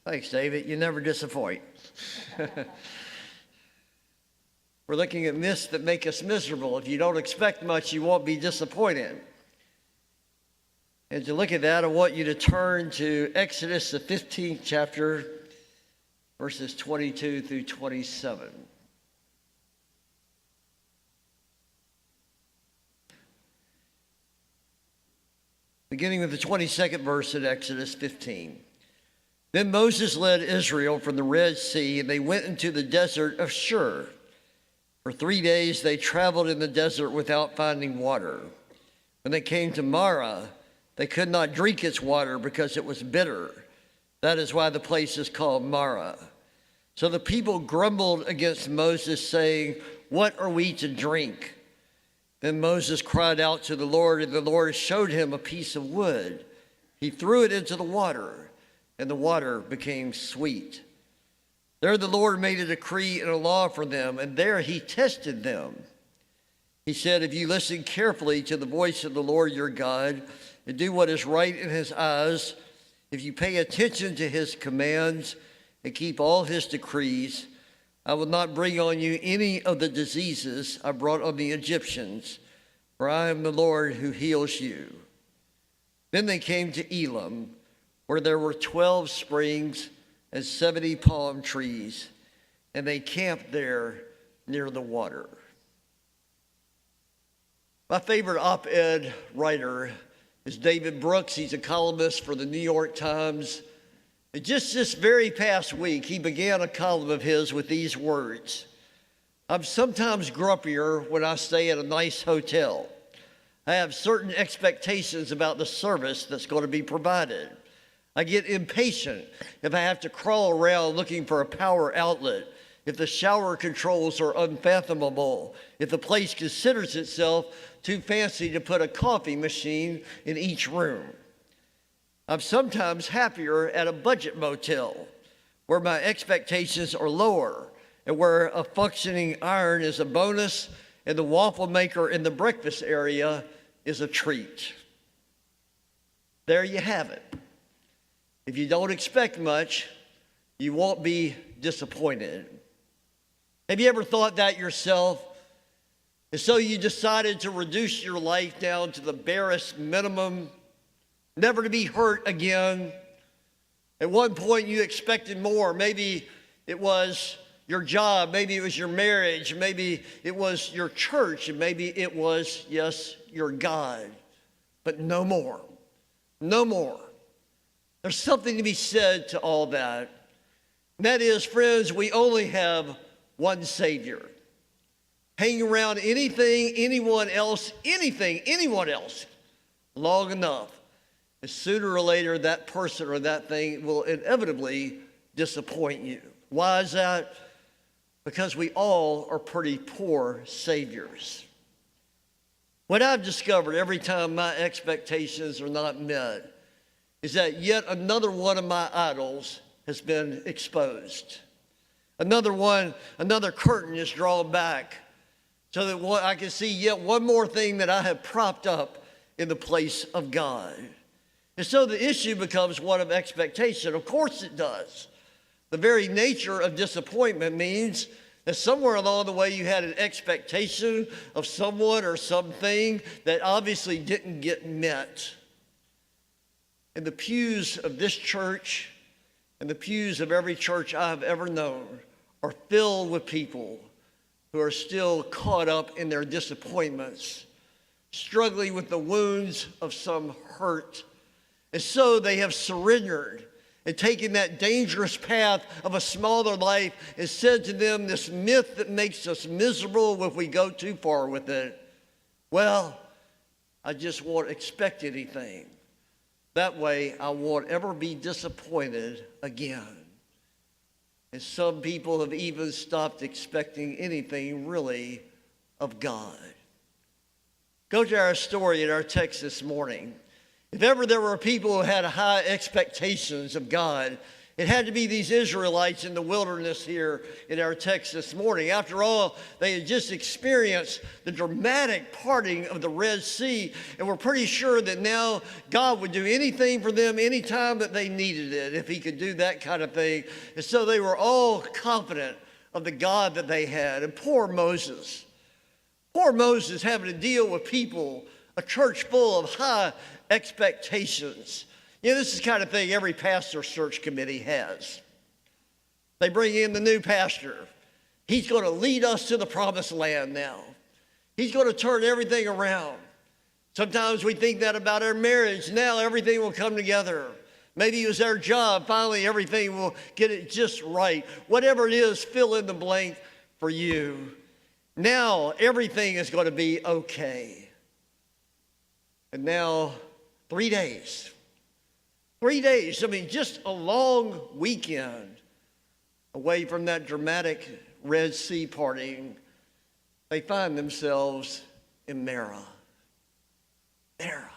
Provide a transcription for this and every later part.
Thanks, David. You never disappoint. We're looking at myths that make us miserable. If you don't expect much, you won't be disappointed. And to look at that, I want you to turn to Exodus, the 15th chapter, verses 22 through 27. Beginning with the 22nd verse in Exodus 15. Then Moses led Israel from the Red Sea, and they went into the desert of Shur. For 3 days they traveled in the desert without finding water. When they came to Marah, they could not drink its water because it was bitter. That is why the place is called Marah. So the people grumbled against Moses, saying, "What are we to drink?" Then Moses cried out to the Lord, and the Lord showed him a piece of wood. He threw it into the water, and the water became sweet. There the Lord made a decree and a law for them, and there he tested them. He said, "If you listen carefully to the voice of the Lord your God, and do what is right in his eyes, if you pay attention to his commands and keep all his decrees, I will not bring on you any of the diseases I brought on the Egyptians, for I am the Lord who heals you." Then they came to Elim, where there were 12 springs and 70 palm trees, and they camped there near the water. My favorite op-ed writer is David Brooks. He's a columnist for the New York Times. And just this very past week, he began a column of his with these words: "I'm sometimes grumpier when I stay at a nice hotel. I have certain expectations about the service that's going to be provided. I get impatient if I have to crawl around looking for a power outlet, if the shower controls are unfathomable, if the place considers itself too fancy to put a coffee machine in each room. I'm sometimes happier at a budget motel where my expectations are lower and where a functioning iron is a bonus and the waffle maker in the breakfast area is a treat." There you have it. If you don't expect much, you won't be disappointed. Have you ever thought that yourself? And so you decided to reduce your life down to the barest minimum, never to be hurt again. At one point you expected more. Maybe it was your job, maybe it was your marriage, maybe it was your church, and maybe it was, yes, your God. But no more. No more. There's something to be said to all that. And that is, friends, we only have one Savior. Hang around anything, anyone else, anyone else long enough, and sooner or later that person or that thing will inevitably disappoint you. Why is that? Because we all are pretty poor saviors. What I've discovered every time my expectations are not met is that yet another one of my idols has been exposed. Another curtain is drawn back so that I can see yet one more thing that I have propped up in the place of God. And so the issue becomes one of expectation. Of course it does. The very nature of disappointment means that somewhere along the way you had an expectation of someone or something that obviously didn't get met. And the pews of this church and the pews of every church I've ever known are filled with people who are still caught up in their disappointments, struggling with the wounds of some hurt. And so they have surrendered and taken that dangerous path of a smaller life and said to them this myth that makes us miserable if we go too far with it: well, I just won't expect anything. That way I won't ever be disappointed again. And some people have even stopped expecting anything really of God. Go to our story in our text this morning. If ever there were people who had high expectations of God It had to be these Israelites in the wilderness here in our text this morning. After all, they had just experienced the dramatic parting of the Red Sea, and were pretty sure that now God would do anything for them anytime that they needed it, if he could do that kind of thing. And so they were all confident of the God that they had. And poor Moses having to deal with people, a church full of high expectations. You know, this is the kind of thing every pastor search committee has. They bring in the new pastor. He's going to lead us to the promised land now. He's going to turn everything around. Sometimes we think that about our marriage. Now everything will come together. Maybe it was our job. Finally, everything will get it just right. Whatever it is, fill in the blank for you. Now everything is going to be okay. And now 3 days. 3 days, I mean, just a long weekend away from that dramatic Red Sea parting, they find themselves in Marah. Marah.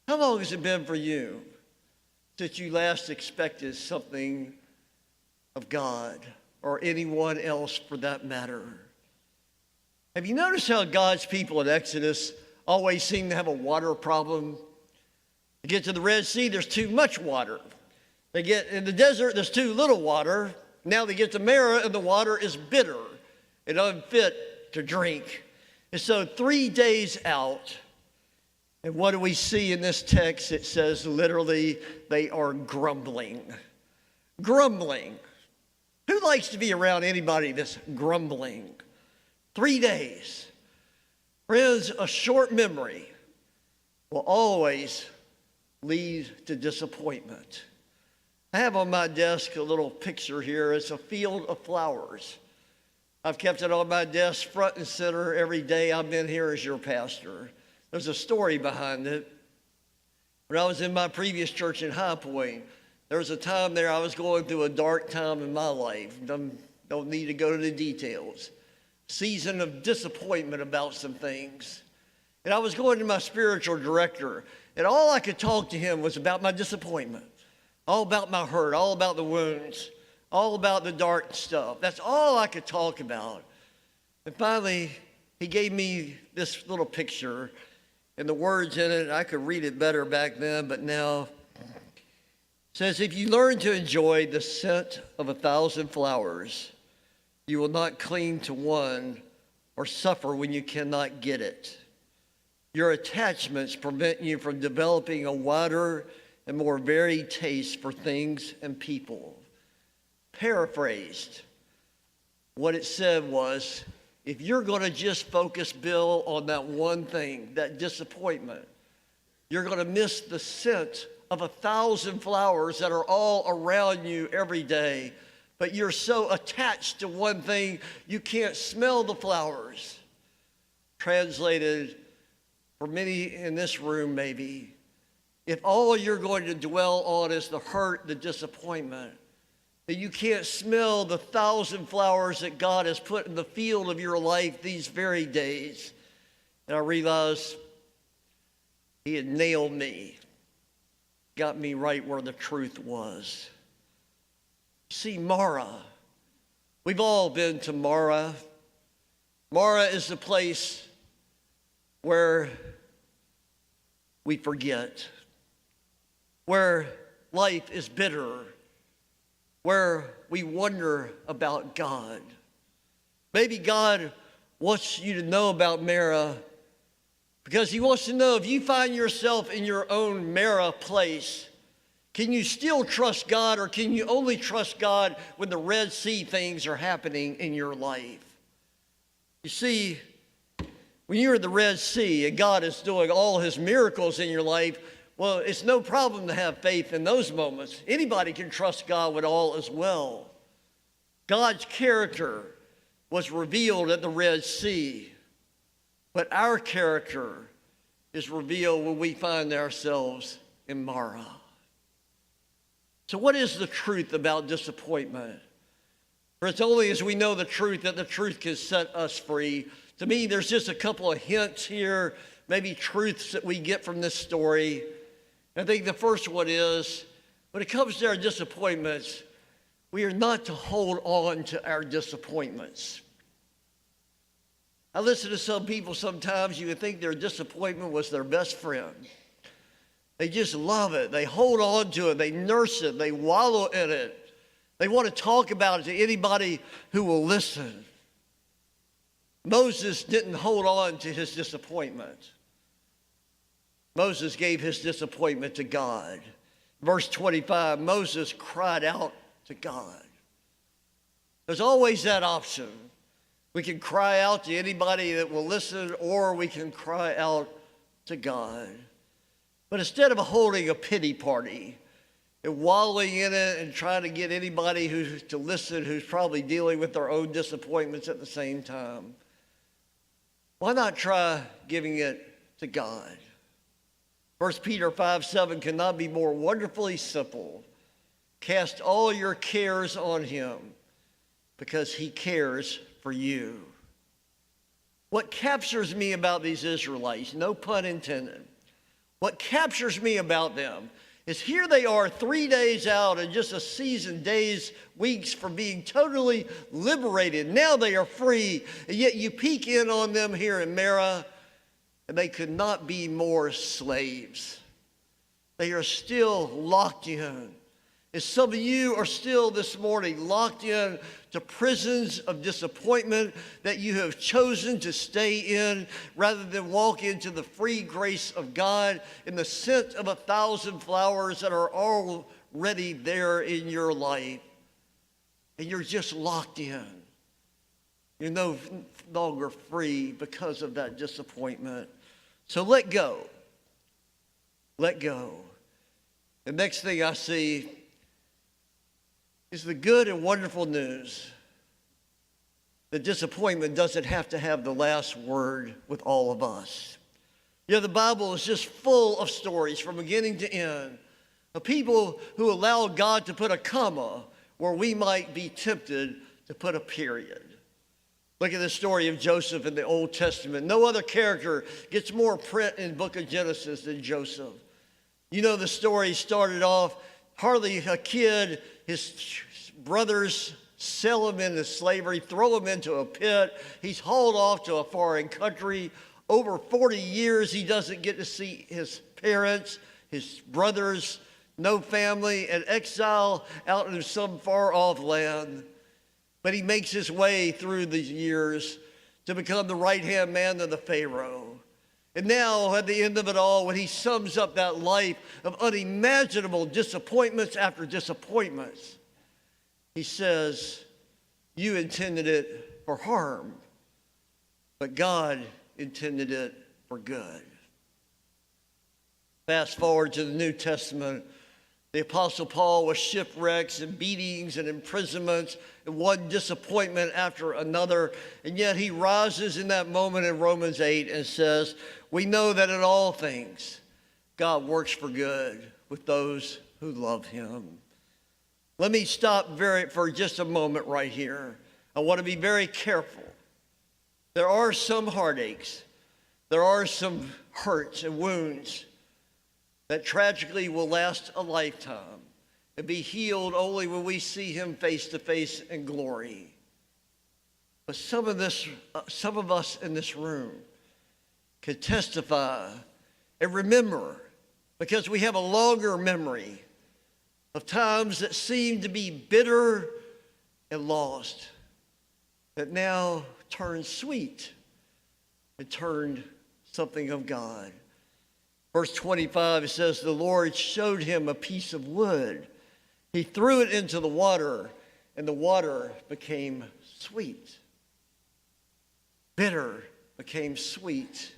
How long has it been for you since you last expected something of God, or anyone else for that matter? Have you noticed how God's people in Exodus always seem to have a water problem? They get to the Red Sea, there's too much water. They get in the desert, there's too little water. Now they get to Marah, and the water is bitter and unfit to drink. And so 3 days out, and what do we see in this text? It says literally, they are grumbling. Grumbling. Who likes to be around anybody that's grumbling? 3 days. Friends, a short memory will always lead to disappointment. I have on my desk a little picture here. It's a field of flowers. I've kept it on my desk front and center every day I've been here as your pastor. There's a story behind it. When I was in my previous church in High Point, there was a time there I was going through a dark time in my life. Don't need to go to the details. Season of disappointment about some things. And I was going to my spiritual director, and all I could talk to him was about my disappointment, all about my hurt, all about the wounds, all about the dark stuff. That's all I could talk about. And finally, he gave me this little picture, and the words in it, I could read it better back then, but now it says, if you learn to enjoy the scent of 1,000 flowers, you will not cling to one or suffer when you cannot get it. Your attachments prevent you from developing a wider and more varied taste for things and people. Paraphrased, what it said was, if you're going to just focus, Bill, on that one thing, that disappointment, you're going to miss the scent of 1,000 flowers that are all around you every day. But you're so attached to one thing, you can't smell the flowers. Translated, for many in this room maybe, if all you're going to dwell on is the hurt, the disappointment, that you can't smell the 1,000 flowers that God has put in the field of your life these very days. And I realized he had nailed me, got me right where the truth was. See, Marah, we've all been to Marah. Marah is the place where we forget, where life is bitter, where we wonder about God. Maybe God wants you to know about Marah because he wants to know if you find yourself in your own Marah place, can you still trust God, or can you only trust God when the Red Sea things are happening in your life? You see, when you're at the Red Sea and God is doing all his miracles in your life, well, it's no problem to have faith in those moments. Anybody can trust God with all as well. God's character was revealed at the Red Sea, but our character is revealed when we find ourselves in Marah. So what is the truth about disappointment? For it's only as we know the truth that the truth can set us free. To me, there's just a couple of hints here, maybe truths that we get from this story. I think the first one is When it comes to our disappointments, we are not to hold on to our disappointments. I listen to some people sometimes, you would think their disappointment was their best friend. They just love it. They hold on to it. They nurse it. They wallow in it. They want to talk about it to anybody who will listen. Moses didn't hold on to his disappointment. Moses gave his disappointment to God. Verse 25, Moses cried out to God. There's always that option. We can cry out to anybody that will listen, or we can cry out to God. But instead of holding a pity party and wallowing in it and trying to get anybody to listen who's probably dealing with their own disappointments at the same time, why not try giving it to God? 1 Peter 5:7 cannot be more wonderfully simple. Cast all your cares on him because he cares for you. What captures me about these Israelites, no pun intended, what captures me about them is here they are 3 days out and just a season, days, weeks from being totally liberated. Now they are free, and yet you peek in on them here in Marah, and they could not be more slaves. They are still locked in. And some of you are still this morning locked in to prisons of disappointment that you have chosen to stay in rather than walk into the free grace of God in the scent of 1,000 flowers that are already there in your life. And you're just locked in. You're no longer free because of that disappointment. So let go. Let go. The next thing I see is the good and wonderful news that disappointment doesn't have to have the last word with all of us. You know, the Bible is just full of stories from beginning to end of people who allow God to put a comma where we might be tempted to put a period. Look at the story of Joseph in the Old Testament. No other character gets more print in the book of Genesis than Joseph. You know the story started off, hardly a kid, his brothers sell him into slavery, throw him into a pit. He's hauled off to a foreign country. Over 40 years, he doesn't get to see his parents, his brothers, no family, and exile out in some far-off land. But he makes his way through these years to become the right-hand man of the Pharaoh. And now, at the end of it all, when he sums up that life of unimaginable disappointments after disappointments, he says, you intended it for harm, but God intended it for good. Fast forward to the New Testament. The Apostle Paul with shipwrecks and beatings and imprisonments and one disappointment after another. And yet he rises in that moment in Romans 8 and says, we know that in all things, God works for good with those who love him. Let me stop for just a moment right here. I want to be very careful. There are some heartaches. There are some hurts and wounds that tragically will last a lifetime and be healed only when we see him face to face in glory. But some of us in this room can testify and remember, because we have a longer memory of times that seem to be bitter and lost, that now turned sweet and turned something of God. Verse 25, it says, the Lord showed him a piece of wood. He threw it into the water, and the water became sweet. Bitter became sweet.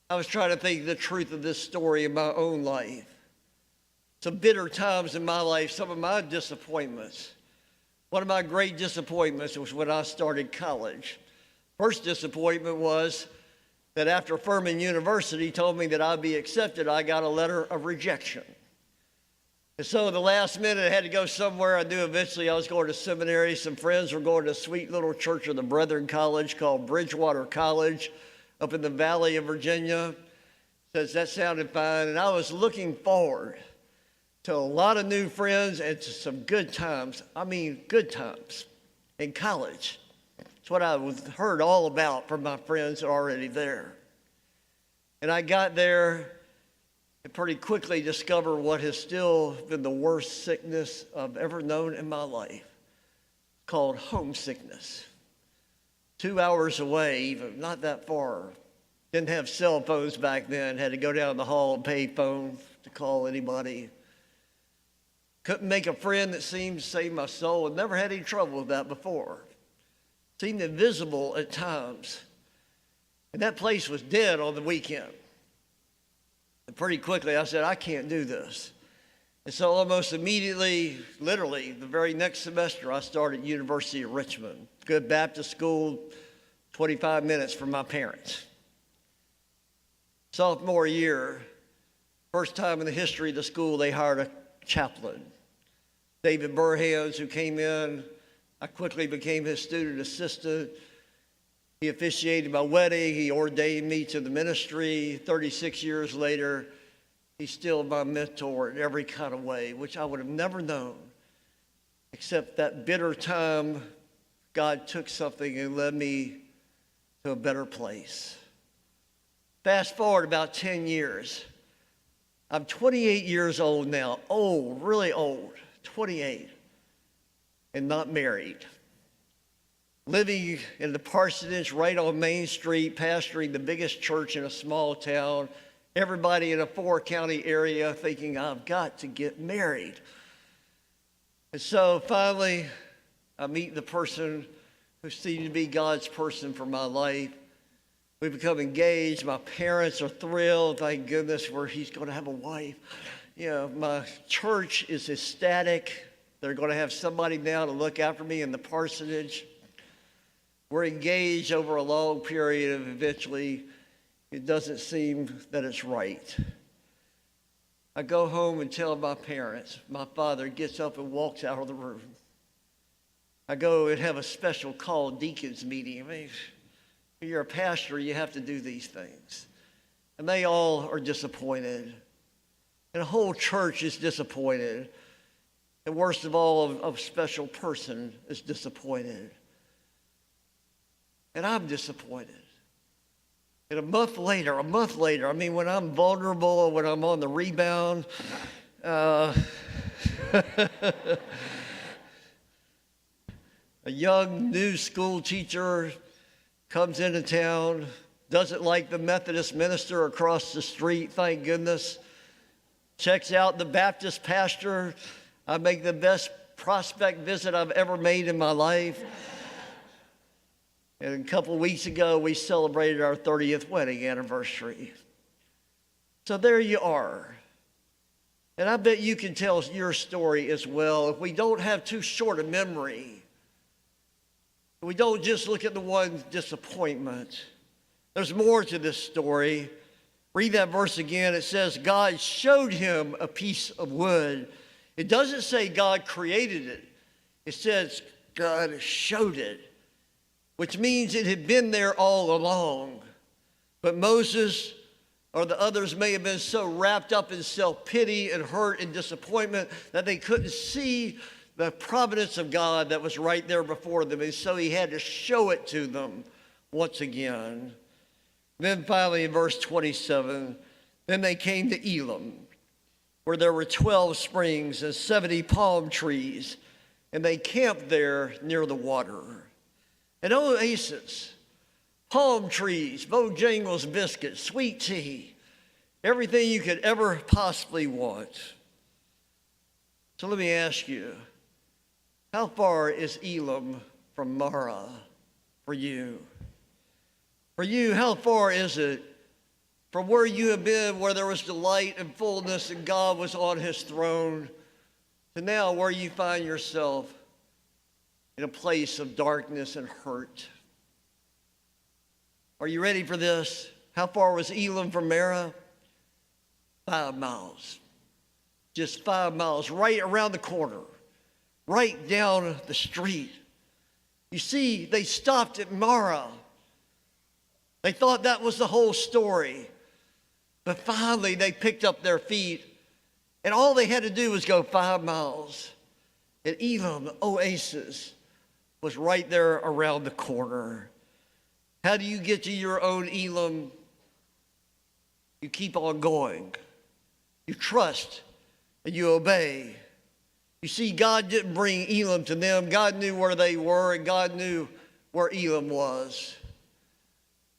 I was trying to think the truth of this story in my own life. Some bitter times in my life, some of my disappointments. One of my great disappointments was when I started college. First disappointment was that after Furman University told me that I'd be accepted, I got a letter of rejection. And so at the last minute, I had to go somewhere. I knew eventually I was going to seminary. Some friends were going to a sweet little Church of the Brethren college called Bridgewater College up in the Valley of Virginia. Says that sounded fine. And I was looking forward to a lot of new friends and to some good times. I mean, good times in college. It's what I heard all about from my friends already there. And I got there and pretty quickly discovered what has still been the worst sickness I've ever known in my life, called homesickness. 2 hours away, even not that far. Didn't have cell phones back then, had to go down the hall and pay phone to call anybody. Couldn't make a friend that seemed to save my soul, and never had any trouble with that before. Seemed invisible at times. And that place was dead on the weekend. And pretty quickly I said, I can't do this. And so almost immediately, literally, the very next semester, I started University of Richmond. Good Baptist school, 25 minutes from my parents. Sophomore year, first time in the history of the school, they hired a chaplain. David Burhans, who came in, I quickly became his student assistant. He officiated my wedding. He ordained me to the ministry. 36 years later, he's still my mentor in every kind of way, which I would have never known, except that bitter time, God took something and led me to a better place. Fast forward about 10 years. I'm 28 years old now, old, really old, 28, and not married. Living in the parsonage right on Main Street, pastoring the biggest church in a small town, everybody in a 4-county area thinking, I've got to get married. And so finally, I meet the person who seemed to be God's person for my life. We become engaged. My parents are thrilled, thank goodness, where he's going to have a wife. You know, my church is ecstatic. They're going to have somebody now to look after me in the parsonage. We're engaged over a long period, and eventually it doesn't seem that it's right. I go home and tell my parents. My father gets up and walks out of the room. I go and have a special called deacons meeting. I mean, if you're a pastor, you have to do these things. And they all are disappointed. And the whole church is disappointed. And worst of all, a special person is disappointed. And I'm disappointed. And a month later, I mean, when I'm vulnerable, when I'm on the rebound, a young new school teacher comes into town, doesn't like the Methodist minister across the street, thank goodness, checks out the Baptist pastor. I make the best prospect visit I've ever made in my life. And a couple of weeks ago, we celebrated our 30th wedding anniversary. So there you are. And I bet you can tell your story as well. If we don't have too short a memory, we don't just look at the one disappointment. There's more to this story. Read that verse again. It says, God showed him a piece of wood. It doesn't say God created it. It says God showed it, which means it had been there all along. But Moses or the others may have been so wrapped up in self-pity and hurt and disappointment that they couldn't see the providence of God that was right there before them. And so he had to show it to them once again. Then finally in verse 27, then they came to Elim, where there were 12 springs and 70 palm trees, and they camped there near the water. An oasis, palm trees, Bojangles biscuits, sweet tea, everything you could ever possibly want. So let me ask you, how far is Elim from Marah for you? For you, how far is it from where you have been, where there was delight and fullness and God was on his throne, to now where you find yourself in a place of darkness and hurt? Are you ready for this? How far was Elim from Marah? 5 miles. Just 5 miles, right around the corner, right down the street. You see, they stopped at Marah. They thought that was the whole story. But finally, they picked up their feet And all they had to do was go 5 miles. And Elim, the oasis, was right there around the corner. How do you get to your own Elim? You keep on going. You trust and you obey. You see, God didn't bring Elim to them. God knew where they were, and God knew where Elim was.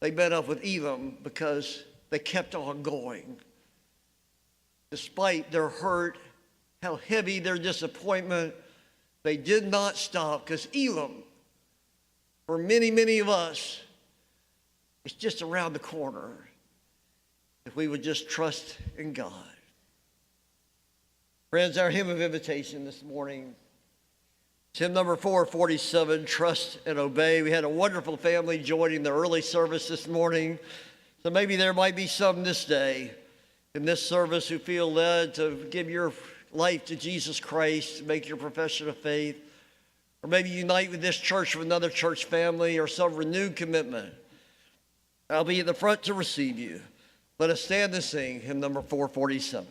They met up with Elim because they kept on going. Despite their hurt, how heavy their disappointment, they did not stop, because Elim, for many, many of us, is just around the corner if we would just trust in God. Friends, our hymn of invitation this morning, it's hymn number 447, Trust and Obey. We had a wonderful family joining the early service this morning, so maybe there might be some this day in this service who feel led to give your life to Jesus Christ, make your profession of faith, or maybe unite with this church or another church family, or some renewed commitment. I'll be at the front to receive you. Let us stand and sing hymn number 447.